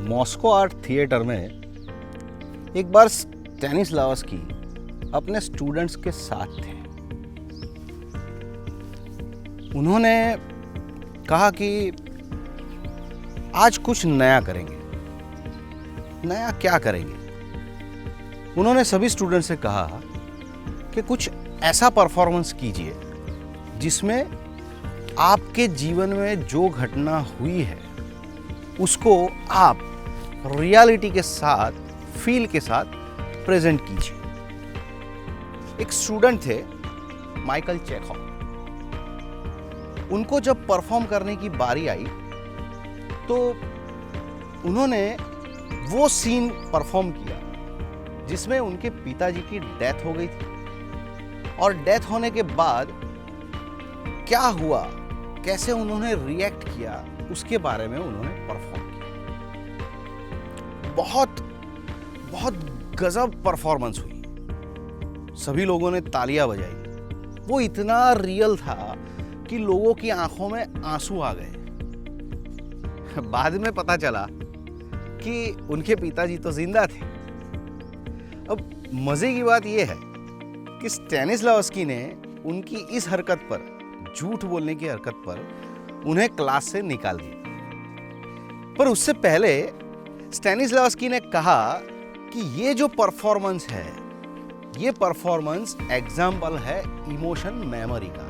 Moscow art theatre में एक बार Stanislavski अपने स्टूडेंट्स के साथ थे। उन्होंने कहा कि आज कुछ नया करेंगे। नया क्या करेंगे? उन्होंने सभी स्टूडेंट्स से कहा कि कुछ ऐसा परफॉर्मेंस कीजिए जिसमें आपके जीवन में जो घटना हुई है उसको आप रियलिटी के साथ, फील के साथ प्रेजेंट कीजिए। एक स्टूडेंट थे माइकल चेखोव। उनको जब परफॉर्म करने की बारी आई तो उन्होंने वो सीन परफॉर्म किया जिसमें उनके पिताजी की डेथ हो गई थी, और डेथ होने के बाद क्या हुआ, कैसे उन्होंने रिएक्ट किया, उसके बारे में उन्होंने परफॉर्म किया। बहुत बहुत गजब परफॉर्मेंस हुई। सभी लोगों ने तालियां बजाई। वो इतना रियल था कि लोगों की आंखों में आंसू आ गए। बाद में पता चला कि उनके पिताजी तो जिंदा थे। अब मजे की बात यह है कि स्टैनिस्लावस्की ने उनकी इस हरकत पर, झूठ बोलने की हरकत पर, उन्हें क्लास से निकाल दिया। पर उससे पहले स्टैनिस्लावस्की ने कहा कि ये जो परफॉर्मेंस है, ये परफॉर्मेंस एग्जाम्पल है इमोशन मेमोरी का।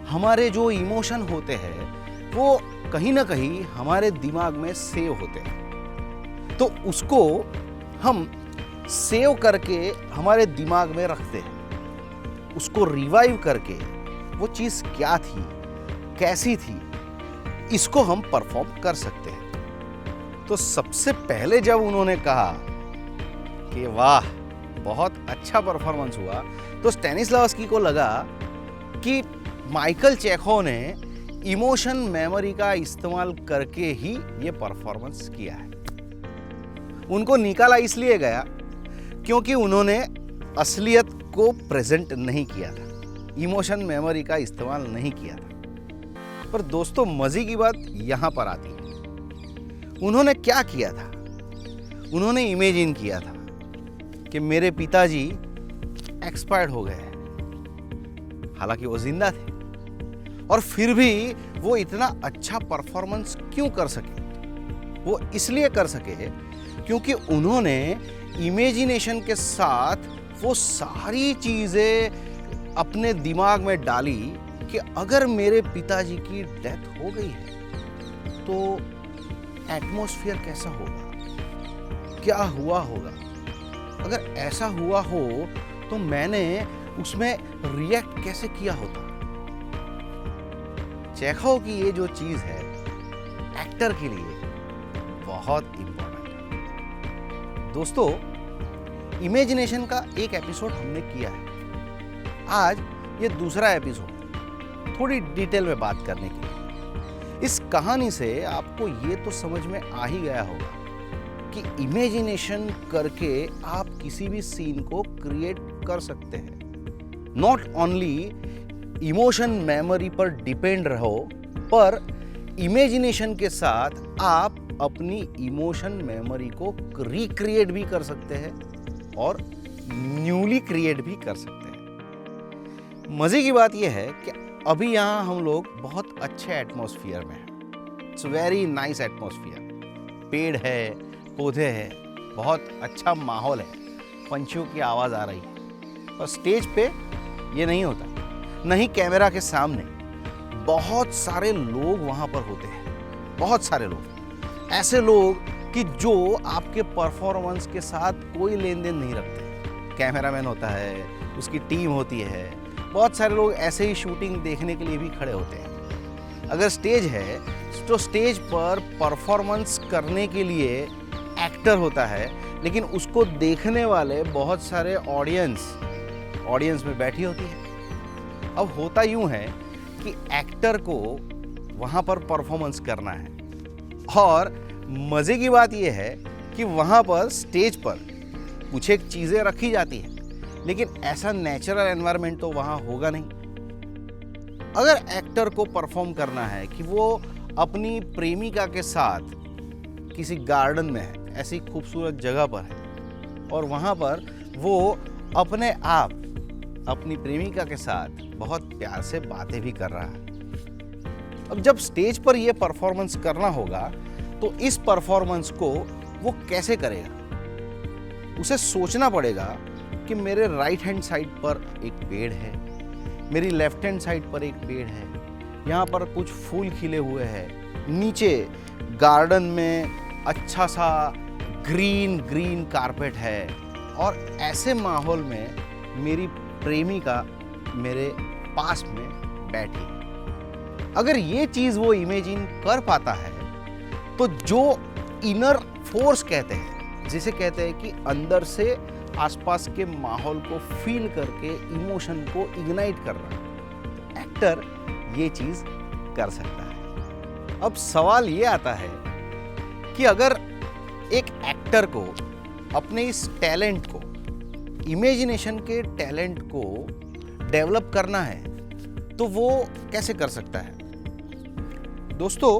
हमारे जो इमोशन होते हैं वो कहीं ना कहीं हमारे दिमाग में सेव होते हैं, तो उसको हम सेव करके हमारे दिमाग में रखते हैं। उसको रिवाइव करके वो चीज़ क्या थी, कैसी थी, इसको हम परफॉर्म कर सकते हैं। तो सबसे पहले जब उन्होंने कहा कि वाह बहुत अच्छा परफॉर्मेंस हुआ, तो स्टैनिस्लावस्की को लगा कि माइकल चेखोव ने इमोशन मेमोरी का इस्तेमाल करके ही ये परफॉर्मेंस किया है। उनको निकाला इसलिए गया क्योंकि उन्होंने असलियत को प्रेजेंट नहीं किया था, इमोशन मेमोरी का इस्तेमाल नहीं किया था। पर दोस्तों, मजे की बात यहां पर आती है। उन्होंने क्या किया था? उन्होंने इमेजिन किया था कि मेरे पिताजी एक्सपायर्ड हो गए, हालांकि वो जिंदा थे, और फिर भी वो इतना अच्छा परफॉर्मेंस क्यों कर सके? वो इसलिए कर सके क्योंकि उन्होंने इमेजिनेशन के साथ वो सारी चीजें अपने दिमाग में डाली कि अगर मेरे पिताजी की डेथ हो गई है तो एटमॉस्फेयर कैसा होगा, क्या हुआ होगा। अगर ऐसा हुआ हो तो मैंने उसमें रिएक्ट कैसे किया होता। चेखोव की ये जो चीज है एक्टर के लिए बहुत इंपॉर्टेंट है। दोस्तों, इमेजिनेशन का एक एपिसोड हमने किया है। आज ये दूसरा एपिसोड थोड़ी डिटेल में बात करने के लिए। इस कहानी से आपको ये तो समझ में आ ही गया होगा कि इमेजिनेशन करके आप किसी भी सीन को क्रिएट कर सकते हैं। नॉट ओनली इमोशन मेमोरी पर डिपेंड रहो, पर इमेजिनेशन के साथ आप अपनी इमोशन मेमोरी को रिक्रिएट भी कर सकते हैं और न्यूली क्रिएट भी कर सकते हैं। मजे की बात यह है कि अभी यहाँ हम लोग बहुत अच्छे एटमॉस्फेयर में हैं। It's very nice atmosphere. पेड़ है, पौधे हैं, बहुत अच्छा माहौल है, पंछियों की आवाज़ आ रही है। और स्टेज पे ये नहीं होता, नहीं कैमरा के सामने। बहुत सारे लोग वहाँ पर होते हैं, बहुत सारे लोग, ऐसे लोग कि जो आपके परफॉर्मेंस के साथ कोई लेन देन नहीं रखते। कैमरामैन होता है, उसकी टीम होती है, बहुत सारे लोग ऐसे ही शूटिंग देखने के लिए भी खड़े होते हैं। अगर स्टेज है तो स्टेज पर परफॉर्मेंस करने के लिए एक्टर होता है, लेकिन उसको देखने वाले बहुत सारे ऑडियंस में बैठी होती है। अब होता यूं है कि एक्टर को वहां पर परफॉर्मेंस करना है, और मजे की बात यह है कि वहां पर स्टेज पर कुछ एक चीजें रखी जाती हैं, लेकिन ऐसा नेचुरल एनवायरनमेंट तो वहां होगा नहीं। अगर एक्टर को परफॉर्म करना है कि वो अपनी प्रेमिका के साथ किसी गार्डन में है, ऐसी खूबसूरत जगह पर है और वहाँ पर वो अपने आप अपनी प्रेमिका के साथ बहुत प्यार से बातें भी कर रहा है। अब जब स्टेज पर ये परफॉर्मेंस करना होगा तो इस परफॉर्मेंस को वो कैसे करेगा? उसे सोचना पड़ेगा कि मेरे राइट हैंड साइड पर एक पेड़ है, मेरी लेफ्ट हैंड साइड पर एक पेड़ है, यहाँ पर कुछ फूल खिले हुए हैं, नीचे गार्डन में अच्छा सा ग्रीन ग्रीन कारपेट है और ऐसे माहौल में मेरी प्रेमिका मेरे पास में बैठी है। अगर ये चीज़ वो इमेजिन कर पाता है तो जो इनर फोर्स कहते हैं, जिसे कहते हैं कि अंदर से आसपास के माहौल को फील करके इमोशन को इग्नाइट करना, एक्टर ये चीज़ कर सकता है। अब सवाल ये आता है कि अगर एक एक्टर को अपने इस टैलेंट को, इमेजिनेशन के टैलेंट को डेवलप करना है तो वो कैसे कर सकता है? दोस्तों,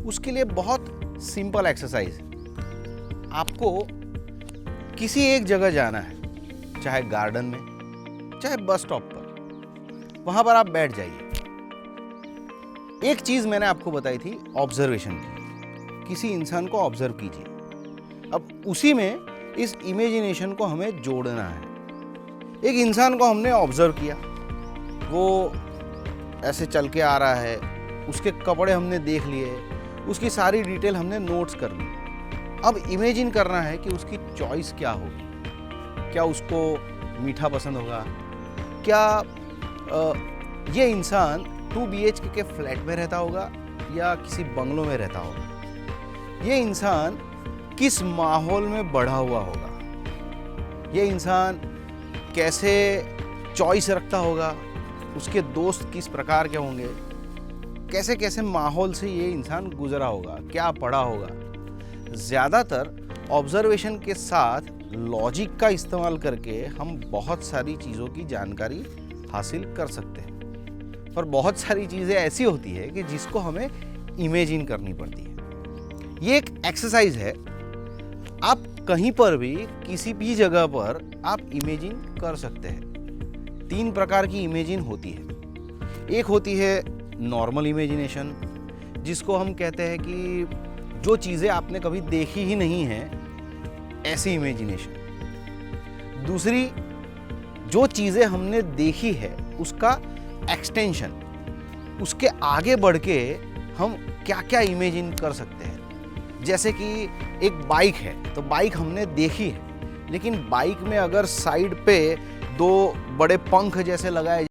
उसके लिए बहुत सिंपल एक्सरसाइज है। आपको किसी एक जगह जाना है, चाहे गार्डन में, चाहे बस स्टॉप पर, वहां पर आप बैठ जाइए। एक चीज मैंने आपको बताई थी ऑब्जर्वेशन की, किसी इंसान को ऑब्जर्व कीजिए। अब उसी में इस इमेजिनेशन को हमें जोड़ना है। एक इंसान को हमने ऑब्जर्व किया, वो ऐसे चल के आ रहा है, उसके कपड़े हमने देख लिए, उसकी सारी डिटेल हमने नोट्स कर ली। अब इमेजिन करना है कि उसकी चॉइस क्या होगी। क्या उसको मीठा पसंद होगा? क्या ये इंसान 2 BHK के फ्लैट में रहता होगा या किसी बंगलों में रहता होगा? ये इंसान किस माहौल में बढ़ा हुआ होगा? ये इंसान कैसे चॉइस रखता होगा? उसके दोस्त किस प्रकार के होंगे? कैसे कैसे माहौल से ये इंसान गुजरा होगा? क्या पढ़ा होगा? ज़्यादातर ऑब्जर्वेशन के साथ लॉजिक का इस्तेमाल करके हम बहुत सारी चीज़ों की जानकारी हासिल कर सकते हैं, पर बहुत सारी चीज़ें ऐसी होती है कि जिसको हमें इमेजिन करनी पड़ती है। ये एक एक्सरसाइज है, आप कहीं पर भी किसी भी जगह पर आप इमेजिन कर सकते हैं। 3 प्रकार की इमेजिन होती है। एक होती है नॉर्मल इमेजिनेशन, जिसको हम कहते हैं कि जो चीज़ें आपने कभी देखी ही नहीं हैं, ऐसी इमेजिनेशन। दूसरी, जो चीज़ें हमने देखी है उसका एक्सटेंशन, उसके आगे बढ़ के हम क्या क्या इमेजिन कर सकते हैं। जैसे कि एक बाइक है, तो बाइक हमने देखी है, लेकिन बाइक में अगर साइड पे 2 बड़े पंख जैसे लगाए